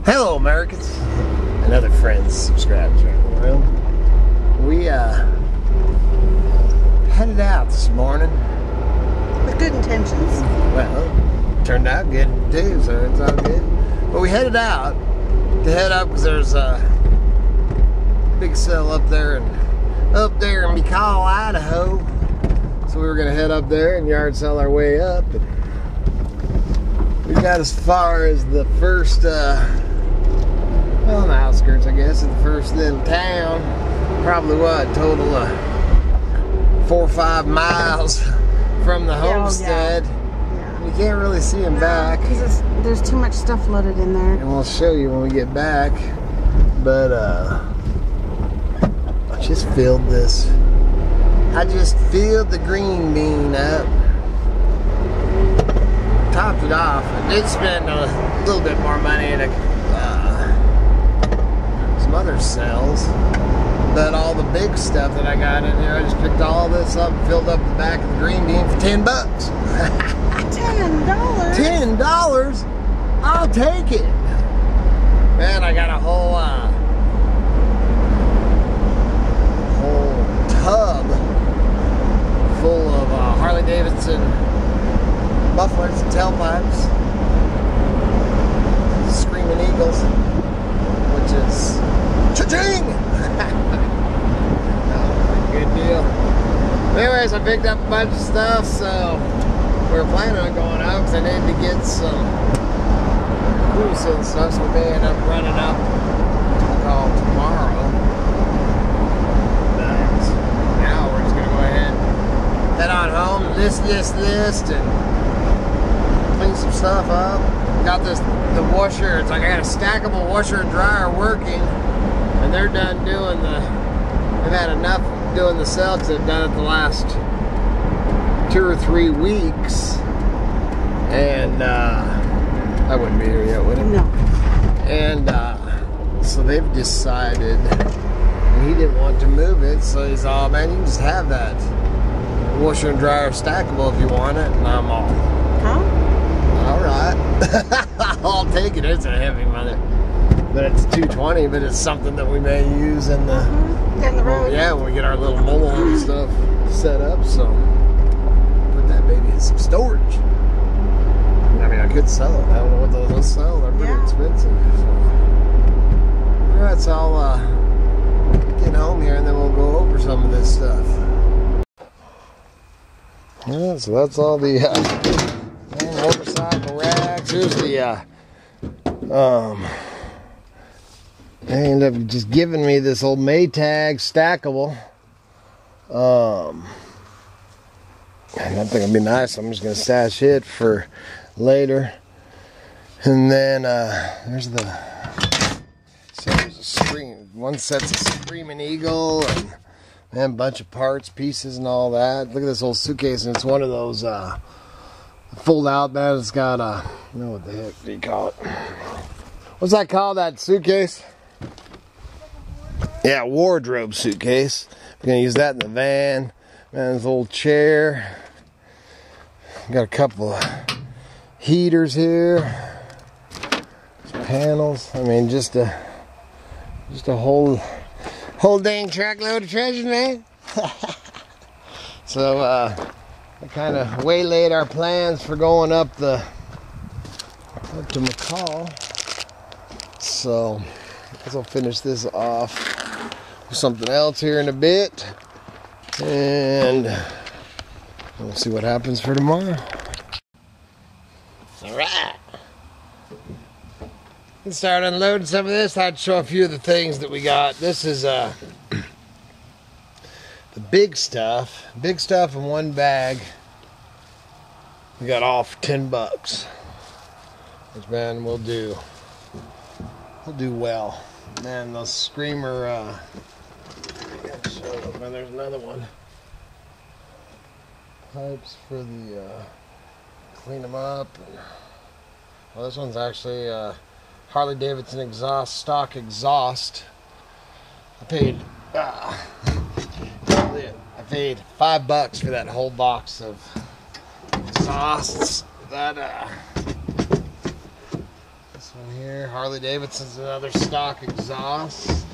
Hello, Americans and other friends, subscribers around the world. We headed out this morning with good intentions. Well, turned out good too, so it's all good. But we headed out to head up because there's a big sale up there in McCall, Idaho. So we were gonna head up there and yard sell our way up. And we got as far as the first, well, on the outskirts, I guess, of the first little town. Probably what, total of 4 or 5 miles from the Homestead. Yeah. You can't really see them back. Because there's too much stuff loaded in there. And we'll show you when we get back. But, I just filled this. I just filled the green bean up. Topped it off. I did spend a little bit more money at some other cells. But all the big stuff that I got in here, I just picked all this up and filled up the back of the green bean for $10. $10? $10? I'll take it. Man, I got a whole tub full of Harley Davidson mufflers and tailpipes, Screaming Eagles, which is cha-ching! Good deal. Anyways, I picked up a bunch of stuff, so we were planning on going out because I needed to get some cruise and stuff, so we may end up running up tomorrow. But now we're just going to go ahead and head on home, list, and clean some stuff up. Got the washer. It's like I got a stackable washer and dryer working, and they're done doing they've had enough doing the cell because they've done it the last 2 or 3 weeks, and I wouldn't be here yet, would it? No. And so they've decided, and he didn't want to move it, so he's all, man, you can just have that washer and dryer stackable if you want it. And I'm all, Huh? all right. I'll take it. It's a heavy mother, but it's 220, but it's something that we may use in the Down the road. yeah, when we get our little mobile home stuff set up. So put that baby in some storage. I mean, I could sell it. I don't know what those will sell. They're pretty expensive. So. All right, so I'll get home here and then we'll go over some of this stuff. Yeah, so that's all the motorcycle racks. Here's the they ended up just giving me this old Maytag stackable. And I think it'd be nice. I'm just gonna stash it for later. And then there's one set's a Screaming Eagle and a bunch of parts, pieces, and all that. Look at this old suitcase, and it's one of those fold out that it's got I don't know what the heck do you call it? What's that called, that suitcase? Yeah, wardrobe suitcase. We're gonna use that in the van. Man, this old chair. Got a couple of heaters here. Some panels. I mean, just a whole dang truckload of treasure, man. So I kind of waylaid our plans for going up to McCall. So I guess I'll finish this off with something else here in a bit, and we'll see what happens for tomorrow. All right. Let's start unloading some of this. I'd show a few of the things that we got. This is the big stuff. Big stuff in one bag. We got all for $10. Which, man, we'll do well. Man, those Screamer man, there's another one. Pipes for the clean them up. And, well, this one's actually Harley Davidson stock exhaust. I paid $5 for that whole box of exhausts. That one here, Harley Davidson's another stock exhaust.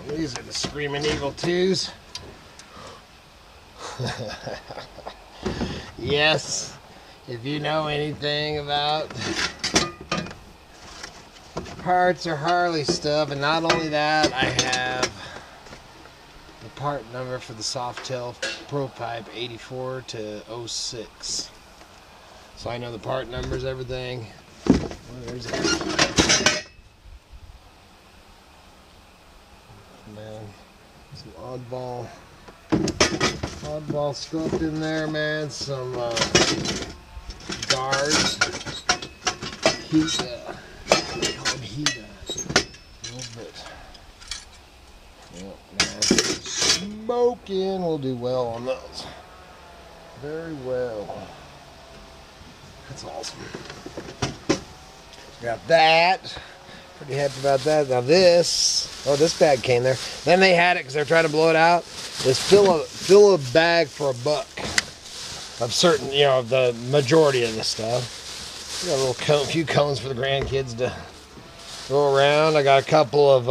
These are the Screaming Eagle 2s. Yes, if you know anything about parts or Harley stuff, and not only that, I have the part number for the Softail Pro Pipe 84 to 06. So I know the part numbers, everything. Where's it? Man, some oddball stuff in there, man. Some guards, heat, they call them heat, a little bit. Yep, man. Smoking, we'll do well on those. Very well. That's awesome. Got that. Pretty happy about that. Now this, oh, this bag came there. Then they had it because they're trying to blow it out. Is fill a bag for $1 of certain, you know, the majority of the stuff. We got a little few cones for the grandkids to go around. I got a couple of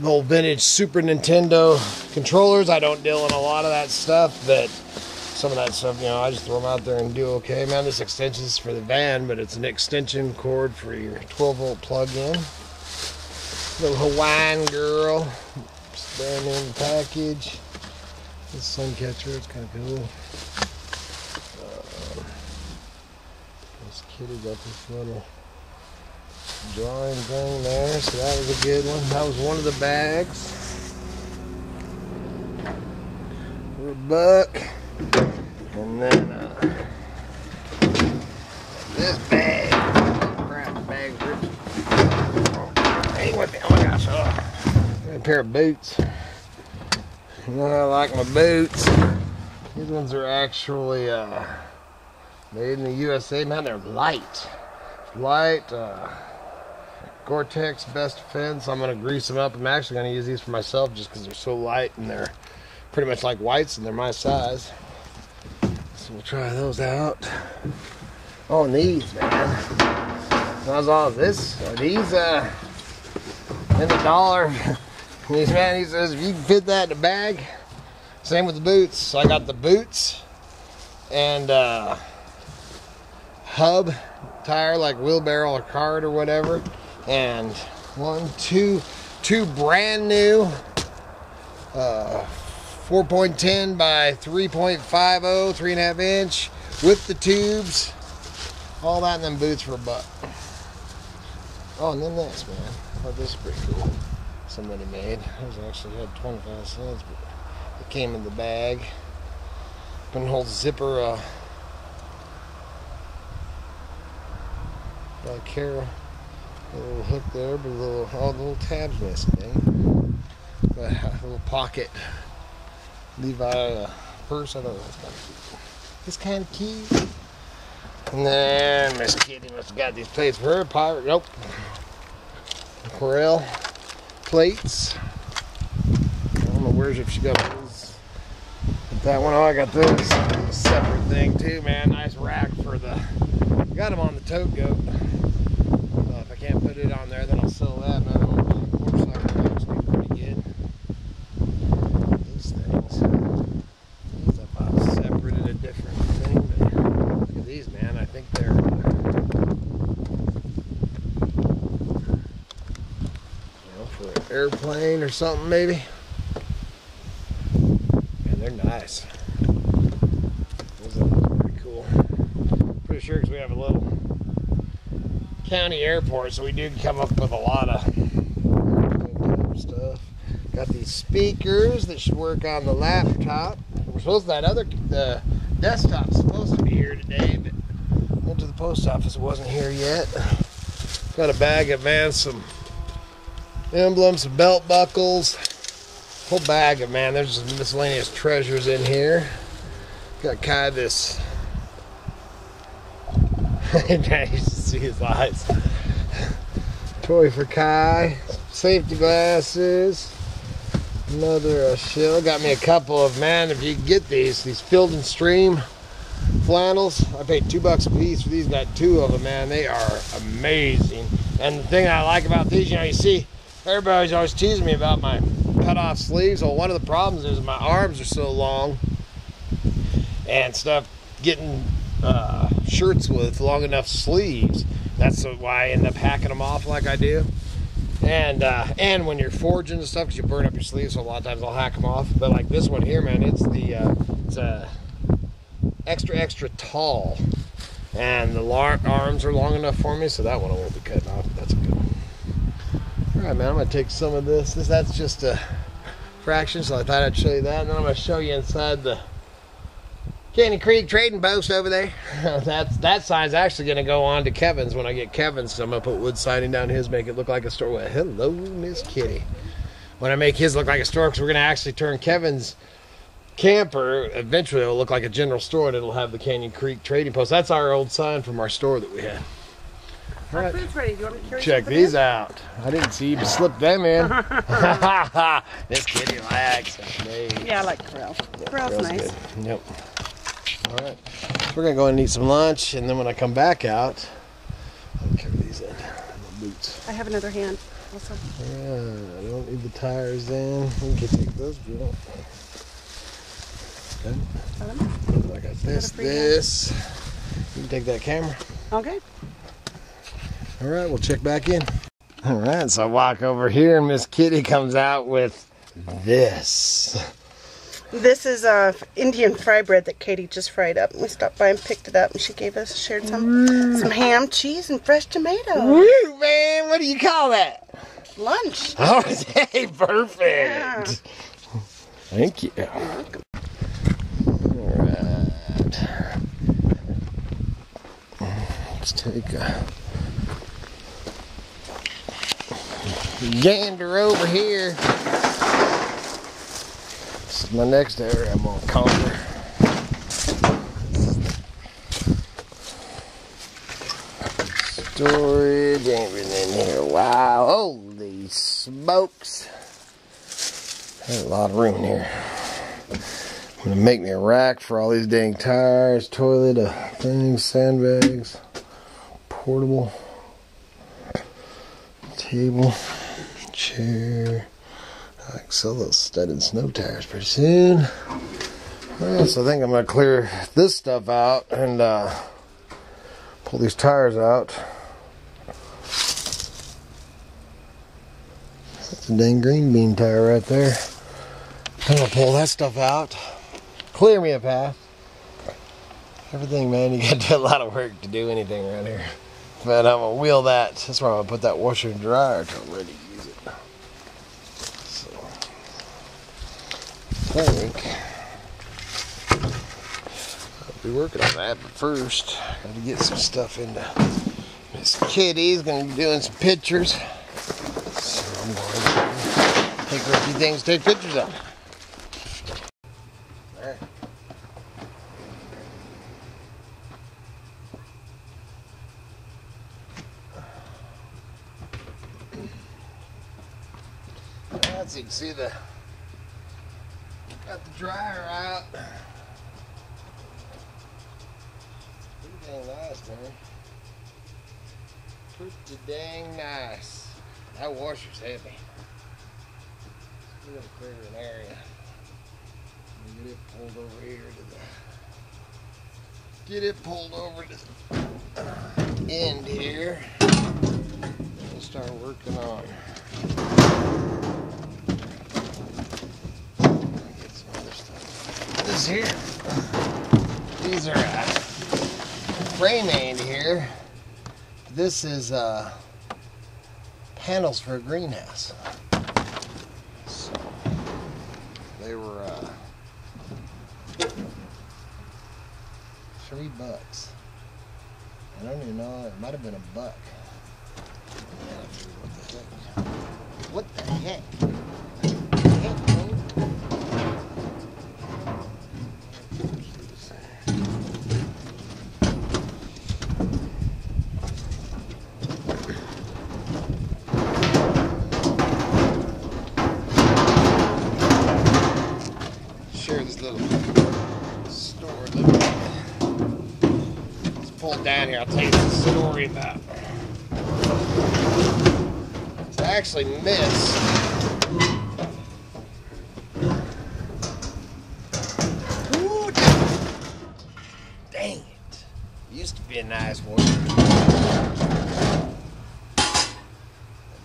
old vintage Super Nintendo controllers. I don't deal in a lot of that stuff, but some of that stuff, you know, I just throw them out there and do okay. Man, this extension is for the van, but it's an extension cord for your 12-volt plug-in. Little Hawaiian girl. Just brand new in the package. This sun catcher, it's kind of cool. This kitty got this little drawing thing there, so that was a good one. That was one of the bags. For $1. And then this bag, crap, the bag's ripped. Hey, what the, oh my gosh, got a pair of boots. You know, I like my boots. These ones are actually made in the USA. Man, they're light. Gore-Tex Best Defense. I'm going to grease them up. I'm actually going to use these for myself just because they're so light and they're pretty much like whites and they're my size. So we'll try those out. Oh, and these, man. How's all this? Are these in the dollar? These, man, he says if you can fit that in a bag. Same with the boots. So I got the boots and hub tire, like wheelbarrow or cart or whatever. And two brand new 4.10 by 3.50, 3.5 inch with the tubes. All that in them boots for $1. Oh, and then this, man. Oh, this is pretty cool. Somebody made. It actually had 25 cents, but it came in the bag. Can hold zipper by Carol. A little hook there, but all the little tabs missing, man. But a little pocket Levi purse. I don't know. It's kind of cute. And then Miss Kitty must have got these plates for her pirate. Nope. Corel plates. I don't know where's if she got those. But that one, oh, I got those. A separate thing too, man. Nice rack for the. Got them on the tote goat. If I can't put it on there, then I'll sell that. Man, motorcycle racks be pretty good. These things. These I bought separate in a different thing. But look at these, man. I think they're. For an airplane or something, maybe. Man, they're nice. Those are pretty cool. Pretty sure because we have a little county airport, so we do come up with a lot of stuff. Got these speakers that should work on the laptop. We're supposed to, the desktop's supposed to be here today, but went to the post office, it wasn't here yet. Got a bag of, man, some emblems, some belt buckles, whole bag of, man, there's just miscellaneous treasures in here. Got Kai this. You should see his eyes. Toy for Kai, safety glasses, another shell. Got me a couple of, man, if you can get these Field and Stream flannels. I paid $2 a piece for these. Got 2 of them, man. They are amazing. And the thing I like about these, you know, you see, everybody's always teasing me about my cut-off sleeves. Well, one of the problems is my arms are so long and stuff. Getting shirts with long enough sleeves. That's why I end up hacking them off like I do. And when you're forging and stuff, because you burn up your sleeves, so a lot of times I'll hack them off. But like this one here, man, it's extra tall, and the arms are long enough for me, so that one I won't be cutting off. That's a good one. All right, man, I'm gonna take some of this. That's just a fraction, so I thought I'd show you that, and then I'm gonna show you inside the Canyon Creek trading post over there. That sign's actually going to go on to Kevin's when I get Kevin's. So I'm going to put wood siding down his, make it look like a store. Well, hello, Miss Kitty. When I make his look like a store, because we're going to actually turn Kevin's camper, eventually it'll look like a general store, and it'll have the Canyon Creek trading post. That's our old sign from our store that we had. All right. Food's ready. Do you want me to carry Check these out. I didn't see you slip them in. Miss Kitty likes it. Yeah, I like Corral. Corral's nice. Good. Yep. All right, so we're gonna go and eat some lunch, and then when I come back out, I'll carry these in. The boots. I have another hand also. Yeah, I don't need the tires in. We can take those if you want. Okay. I got this. You can take that camera. Okay. All right, we'll check back in. All right, so I walk over here, and Miss Kitty comes out with this. This is Indian fry bread that Katie just fried up. We stopped by and picked it up, and she shared some ham, cheese, and fresh tomatoes. Woo, man! What do you call that? Lunch. Oh, hey, perfect. Yeah. Thank you. You're welcome. All right. Let's take a gander over here. This is my next area I'm gonna conquer. Storage, everything in here. Wow, holy smokes. There's a lot of room in here. I'm gonna make me a rack for all these dang tires, toilet, things, sandbags, portable, table, chair. I can sell those studded snow tires pretty soon. Alright, so I think I'm going to clear this stuff out and pull these tires out. That's a dang green bean tire right there. I'm going to pull that stuff out. Clear me a path. Everything, man, you got to do a lot of work to do anything around here. But I'm going to wheel that. That's where I'm going to put that washer and dryer till I'm ready to use it. I think I'll be working on that, but first I got to get some stuff into Miss Kitty's going to be doing some pictures, so I'm going to take her a few things to take pictures of. All right. So you can see got the dryer out. Pretty dang nice, man. Pretty dang nice. That washer's heavy. We're gonna clear an area. Get it pulled over here to the end here. We'll start working on. Here. These are frame end here. This is panels for a greenhouse. So they were $3. I don't even know. It might have been $1. What the heck? Share this little store a little bit. pull it down here. I'll tell you the story about. I actually missed. Ooh, dang it. Used to be a nice one. That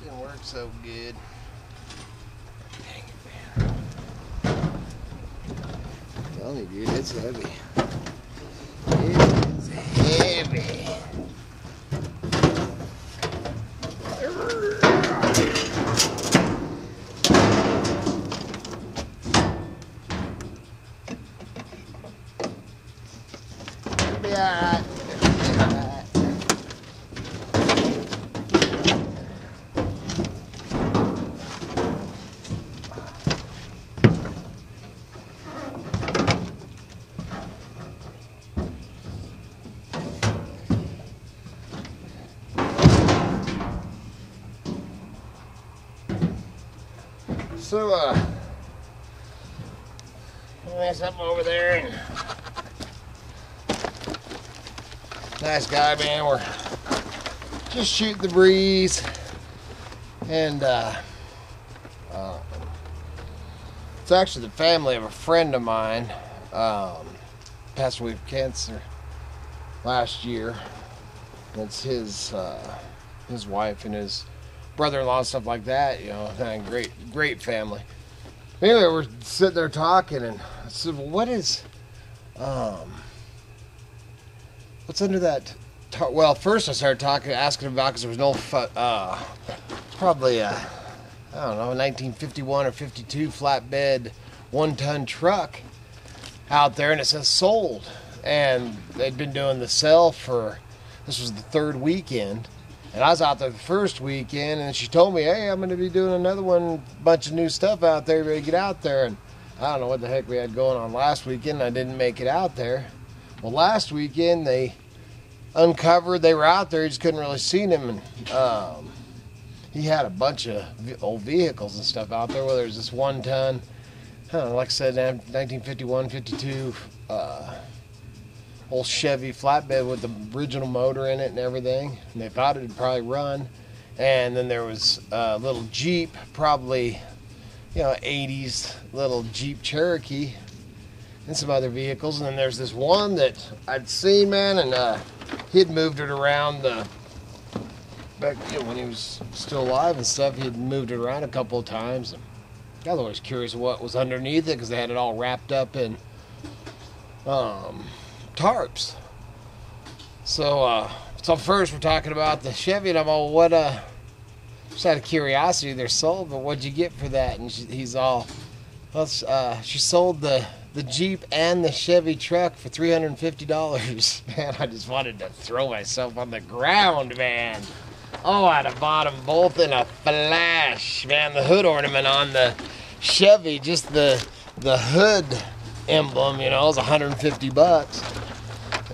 didn't work so good. Dang it, man. I'm telling you, dude, it's heavy. It is heavy. It'll be alright. So, there's something over there. And nice guy, man. We're just shooting the breeze. And, it's actually the family of a friend of mine. Passed away of cancer last year. It's his wife and his brother-in-law and stuff like that, you know. Great family. Anyway, we're sitting there talking, and I said, well, what's under that well, first I started asking about, because there was no probably I don't know, 1951 or 52 flatbed 1-ton truck out there, and it says sold, and they'd been doing the sale for, this was the third weekend. And I was out there the first weekend, and she told me, hey, I'm going to be doing another one, bunch of new stuff out there, ready to get out there. And I don't know what the heck we had going on last weekend, and I didn't make it out there. Well, last weekend, they uncovered, they were out there, you just couldn't really see them. And he had a bunch of old vehicles and stuff out there, whether it was this 1-ton, I don't know, like I said, 1951, 52, old Chevy flatbed with the original motor in it and everything, and they thought it'd probably run. And then there was a little Jeep, probably, 80s little Jeep Cherokee, and some other vehicles. And then there's this one that I'd seen, man, and he'd moved it around back when he was still alive and stuff. He'd moved it around a couple of times. And I was always curious what was underneath it, because they had it all wrapped up in tarps. So first we're talking about the Chevy, and I'm all, what, just out of curiosity, they're sold, but what'd you get for that? And he's all, well, she sold the Jeep and the Chevy truck for $350. Man, I just wanted to throw myself on the ground, man. Oh, I'd have bought them both in a flash, man. The hood ornament on the Chevy, just the hood emblem, was $150.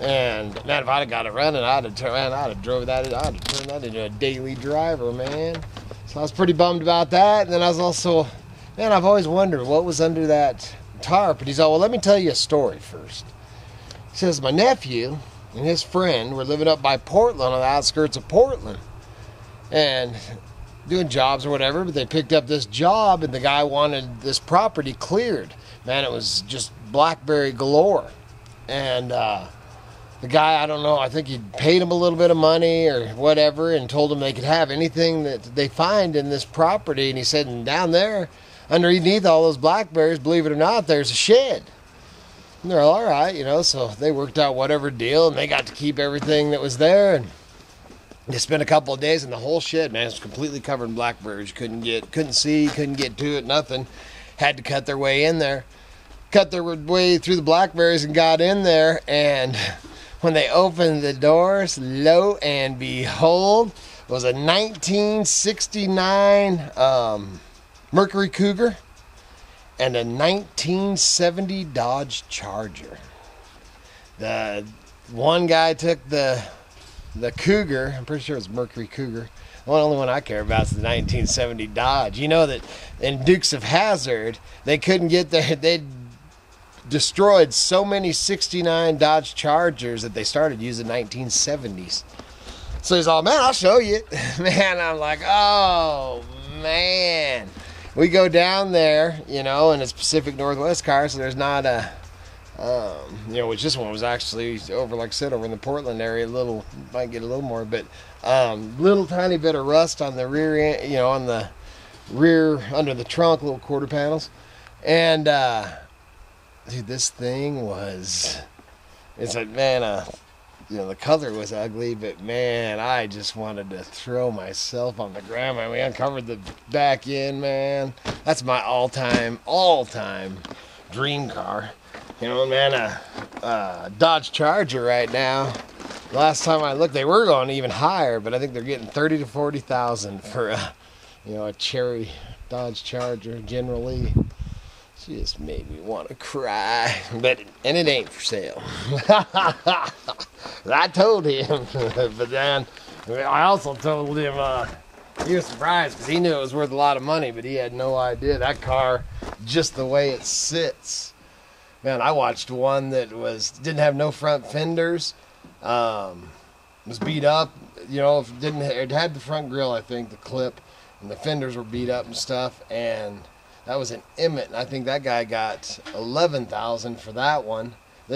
And man, if I'd have got it running, I'd have turned that into a daily driver, man. So I was pretty bummed about that. And then I was also, man, I've always wondered what was under that tarp. And he's all, well, let me tell you a story first. He says, my nephew and his friend were living up by Portland, on the outskirts of Portland, and doing jobs or whatever, but they picked up this job, and the guy wanted this property cleared. Man, it was just blackberry galore. And the guy, I don't know, I think he paid him a little bit of money or whatever, and told him they could have anything that they find in this property. And he said, and down there, underneath all those blackberries, believe it or not, there's a shed. And they're all right, so they worked out whatever deal, and they got to keep everything that was there. And they spent a couple of days, and the whole shed, man, was completely covered in blackberries. Couldn't see, couldn't get to it, nothing. Had to cut their way in there. Cut their way through the blackberries and got in there, and when they opened the doors, lo and behold, it was a 1969 Mercury Cougar and a 1970 Dodge Charger. The one guy took the Cougar. I'm pretty sure it was Mercury Cougar. The only one I care about is the 1970 Dodge. You know that in Dukes of Hazzard, they couldn't get there. destroyed so many 69 Dodge Chargers that they started using 1970s. So he's all, man, I'll show you. Man, I'm like, oh, man. We go down there, you know, and it's Pacific Northwest car, so there's not a, you know, which this one was actually over, like I said, over in the Portland area, might get a little more, but little tiny bit of rust on the rear end, you know, on the rear, under the trunk, little quarter panels. And, dude, this thing was, it's like, man, you know, the color was ugly, but man, I just wanted to throw myself on the ground. Man, we uncovered the back end, man. That's my all-time dream car. You know, man, a Dodge Charger right now. Last time I looked, they were going even higher, but I think they're getting 30 to 40,000 for a, you know, a cherry Dodge Charger, General Lee. She just made me want to cry, and it ain't for sale. I told him, but then I also told him he was surprised because he knew it was worth a lot of money, but he had no idea. That car, just the way it sits, man. I watched one that didn't have no front fenders, was beat up. You know, it had the front grille, I think, the clip, and the fenders were beat up and stuff, and that was an Emmett, and I think that guy got $11,000 for that one. I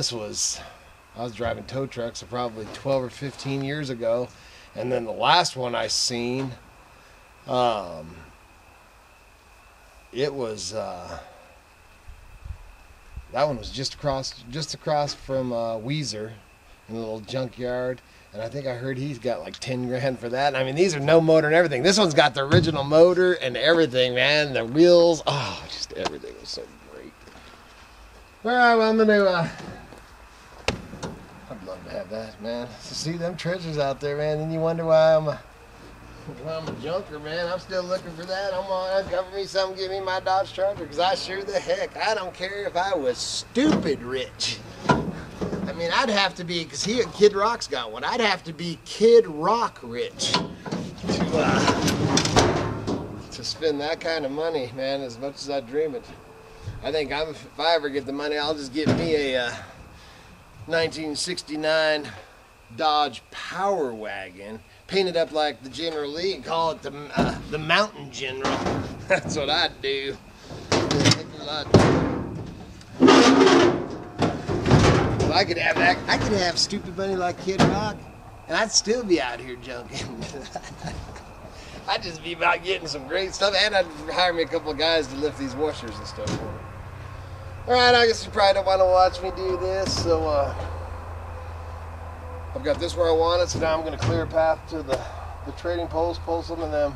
was driving tow trucks, so probably 12 or 15 years ago. And then the last one I seen, it was that one was just across from Weezer in a little junkyard. And I think I heard he's got like 10 grand for that. I mean, these are no motor and everything. This one's got the original motor and everything, man. The wheels, oh, just everything was so great. All right, well, I'm gonna, I'd love to have that, man. To see them treasures out there, man. Then you wonder why I'm a junker, man. I'm still looking for that. I'm gonna uncover me something, give me my Dodge Charger, because I sure the heck, I don't care if I was stupid rich. I mean, I'd have to be, because Kid Rock's got one, I'd have to be Kid Rock rich to spend that kind of money, man, as much as I dream it. I think if I ever get the money, I'll just get me a 1969 Dodge Power Wagon, paint it up like the General Lee, and call it the Mountain General. That's what I'd do. I could have that. I could have stupid money like Kid Rock, and I'd still be out here junking. I'd just be about getting some great stuff, and I'd hire me a couple of guys to lift these washers and stuff for me. All right, I guess you probably don't want to watch me do this, so I've got this where I want it, so now I'm going to clear a path to the trading post, pull some of them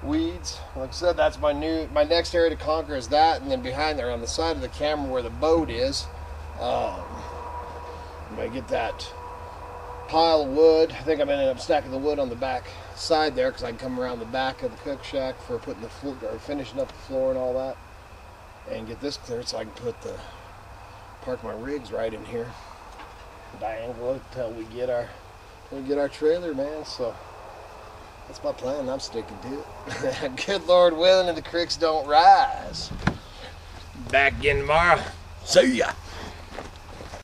weeds. Like I said, that's my next area to conquer is that, and then behind there on the side of the camera where the boat is, I'm going to get that pile of wood. I think I'm going to end up stacking the wood on the back side there because I can come around the back of the cook shack for putting the floor, or finishing up the floor and all that, and get this cleared so I can park my rigs right in here, diagonal until we get our trailer, man. So that's my plan. I'm sticking to it. Good Lord willing, and the creeks don't rise. Back again tomorrow. See ya.